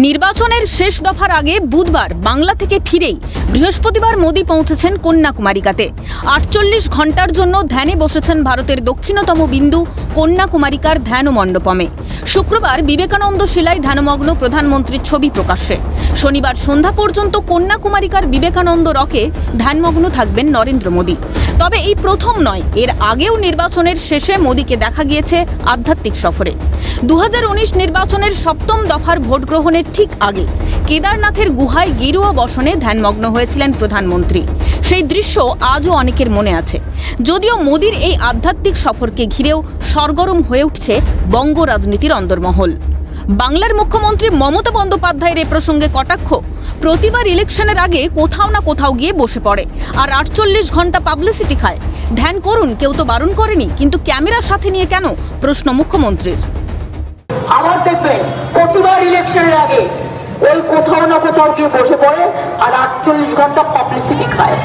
নির্বাচনের শেষ দফার আগে বুধবার বাংলা থেকে ফিরেই বৃহস্পতিবার মোদি পৌঁছেছেন কন্যাকুমারিকাতে। ৪৮ ঘন্টার জন্য ধ্যানে বসেছেন ভারতের দক্ষিণতম বিন্দু কন্যাকুমারিকার ধ্যান মণ্ডপমে। শুক্রবার বিবেকানন্দ শিলায় ধ্যানমগ্ন প্রধানমন্ত্রীর ছবি প্রকাশ্যে। শনিবার সন্ধ্যা পর্যন্ত কন্যাকুমারিকার বিবেকানন্দ রকে ধ্যানমগ্ন থাকবেন নরেন্দ্র মোদি। তবে এই প্রথম নয়, এর আগেও নির্বাচনের শেষে মোদিকে দেখা গিয়েছে আধ্যাত্মিক সফরে। ২০১৯ নির্বাচনের সপ্তম দফার ভোট গ্রহণের ঠিক আগে কেদারনাথের গুহায় গেরুয়া বসনে ধ্যানমগ্ন হয়েছিলেন প্রধানমন্ত্রী। সেই দৃশ্য আজও অনেকের মনে আছে। যদিও মোদির এই আধ্যাত্মিক সফরকে ঘিরেও সরগরম হয়ে উঠছে বঙ্গ রাজনীতির অন্দরমহল। বাংলার মুখ্যমন্ত্রী মমতা বন্দ্যোপাধ্যায়ের এ প্রসঙ্গে কটাক্ষ, প্রতিবার ইলেকশনের আগে কোথাও না কোথাও গিয়ে বসে পড়ে আর ৪৮ ঘন্টা পাবলিসিটি খায়। ধ্যান করুন, কেউ তো বারণ করেনি, কিন্তু ক্যামেরার সাথে নিয়ে কেন, প্রশ্ন মুখ্যমন্ত্রীর। আবার দেখবেন প্রতিবার ইলেকশনের আগে ওই কোথাও না কোথাও গিয়ে বসে পড়ে আর ৪৮ ঘন্টা পাবলিসিটি খায়,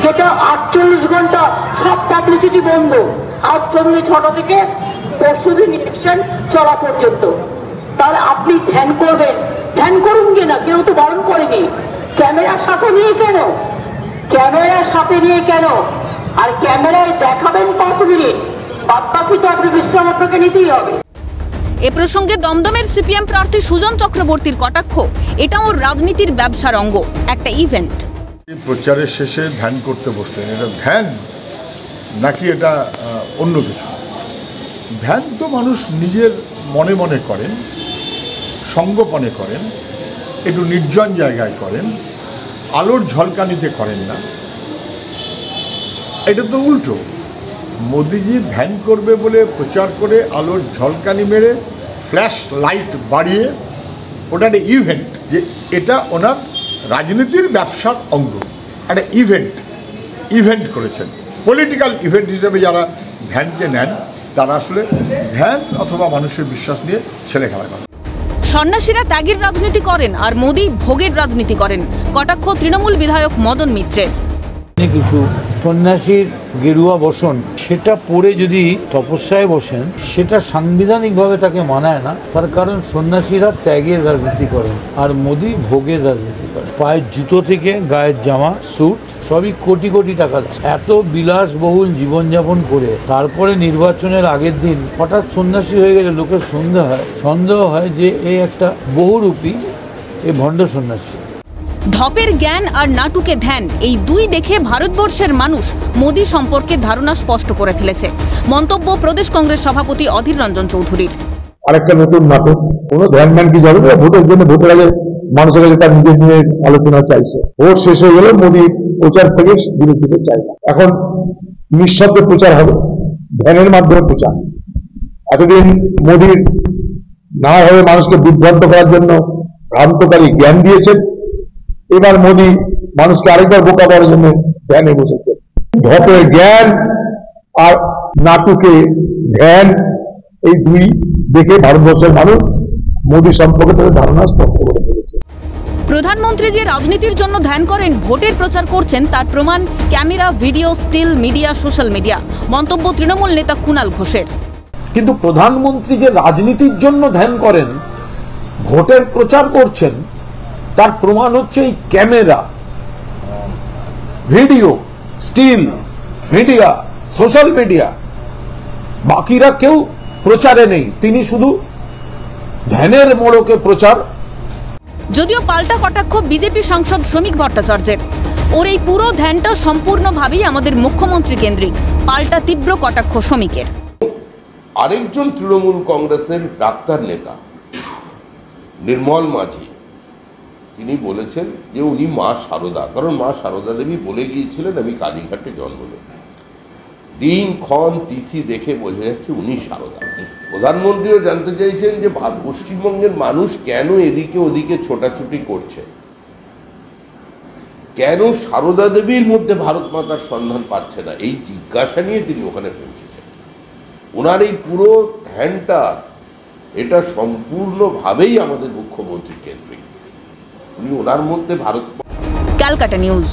যেটা ৪৮ ঘন্টা সব পাবলিসিটি বন্ধ। আজ সন্ধ্যে ৬টা থেকে পরশুদিন ইলেকশন চলা পর্যন্ত। তাহলে আপনি ধ্যান করবেন, ধ্যান করুন কিনা, কেউ তো বারণ করেনি। ক্যামেরার সাথে নিয়ে কেন, ক্যামেরার সাথে নিয়ে কেন? আর ক্যামেরায় দেখাবেন ৫ মিনিট, বাদ বাকি তো আপনি বিশ্রাম আপনাকে নিতেই হবে। এ প্রসঙ্গে দমদমের সিপিএম প্রার্থী সুজন চক্রবর্তীর কটাক্ষ, এটাও রাজনীতির ব্যবসার অঙ্গ, একটা ইভেন্ট। প্রচারের শেষে ধ্যান করতে বসলেন, এটা ধ্যান নাকি এটা অন্য কিছু? ধ্যান তো মানুষ নিজের মনে মনে করেন, সঙ্গোপনে করেন, একটু নির্জন জায়গায় করেন, আলোর ঝলকানিতে করেন না। এটা তো উল্টো। মোদিজি ধ্যান করবে বলে প্রচার করে আলোর ঝলকানি মেরে ফ্ল্যাশ লাইট বাড়িয়ে ওটা একটা ইভেন্ট, যে এটা ওনার রাজনীতির ব্যবসার অঙ্গ, একটা ইভেন্ট করেছেন। পলিটিক্যাল ইভেন্ট হিসেবে যারা ধ্যানকে নেন তারা আসলে ধ্যান অথবা মানুষের বিশ্বাস নিয়ে ছেলে খেলা করেন। সন্ন্যাসীরা ত্যাগের রাজনীতি করেন আর মোদি ভোগের রাজনীতি করেন, কটাক্ষ তৃণমূল বিধায়ক মদন মিত্রের। কিছু সন্ন্যাসীর গেরুয়া বসন, সেটা পরে যদি তপস্যায় বসেন, সেটা সাংবিধানিকভাবে তাকে মানায় না। তার কারণ সন্ন্যাসীরা ত্যাগের রাজনীতি করেন আর মোদি ভোগের রাজনীতি করেন। পায়ের জুতো থেকে গায়ের জামা, স্যুট সবই কোটি কোটি টাকা। এত বিলাসবহুল জীবনযাপন করে তারপরে নির্বাচনের আগের দিন হঠাৎ সন্ন্যাসী হয়ে গেলে লোকের সন্দেহ হয় যে এই একটা বহুরূপী এই ভণ্ড সন্ন্যাসী। ধপের জ্ঞান আর নাটুকে ধ্যান, এই দুই দেখে ভারতবর্ষের মানুষ মোদি সম্পর্কে ধারণা স্পষ্ট করে ফেলেছে, মন্তব্য প্রদেশ কংগ্রেস সভাপতি অধীর রঞ্জন চৌধুরীর। আরেকটা নতুন নাটক, কোনো ধ্যান ম্যান কি যাবে না, ভোটের জন্য ভোটের আগে মানুষের কাছে তার নিজের নিয়ে আলোচনা চাইছে। ভোট শেষ হয়ে গেলে মোদি প্রচার থেকে বিরতিতে চাই না। এখন নিঃশব্দে প্রচার হবে, ধ্যানের মাধ্যমে প্রচার। এতদিন মোদির না হয়ে মানুষকে বিভ্রান্ত করার জন্য ভ্রান্তকারী জ্ঞান দিয়েছেন, এবার মোদি মানুষকে আরেকবার বোকা করার জন্য ধ্যানে বসেছে। ধপের জ্ঞান আর নাটুকে ধ্যান, এই দুই দেখে ভারতবর্ষের মানুষ মোদি সম্পর্কে তাদের ধারণা স্পষ্ট করে ফেলেছে। প্রধানমন্ত্রী যে রাজনীতির জন্য ধ্যান করেন, ভোটের প্রচার করছেন, তার প্রমাণ camera, video, still media, social media, মন্তব্য তৃণমূল নেতা কুণাল ঘোষের। কিন্তু প্রধানমন্ত্রী যে রাজনীতির জন্য ধ্যান করেন, ভোটের প্রচার করছেন, তার প্রমাণ হচ্ছে এই camera, video, still media, social media. বাকিরা কেউ প্রচারে নেই, তিনি শুধু ধ্যানের মোড়কে প্রচার। যদিও পাল্টা কটাক্ষ বিজেপি সাংসদ শ্রমিক ভট্টাচার্যের, ওর এই পুরো ধ্যানটা সম্পূর্ণভাবেই আমাদের মুখ্যমন্ত্রী কেন্দ্রিক, পাল্টা তীব্র কটাক্ষ শ্রমিকের। আরেকজন তৃণমূল কংগ্রেসের ডাক্তার নেতা নির্মল মাঝি, তিনি বলেছেন যে উনি মা সারদা, কারণ মা সারদা দেবী বলে গিয়েছিলেন আমি কালীঘাটে জন্ম নেব। দিন ক্ষণ তিথি দেখে বোঝা যাচ্ছে উনি সারদা। প্রধানমন্ত্রীও জানতে চাইছেন যে পশ্চিমবঙ্গের মানুষ কেন এদিকে ওদিকে ছোটাছুটি করছে, কেন সারদা দেবীর মধ্যে ভারত মাতার সন্ধান পাচ্ছে না, এই জিজ্ঞাসা নিয়ে তিনি ওখানে পৌঁছেছেন। ওনার এই পুরো ধ্যানটা, এটা সম্পূর্ণভাবেই আমাদের মুখ্যমন্ত্রী কেন্দ্রিক। উনি ওনার মধ্যে ভারত। ক্যালকাটা নিউজ।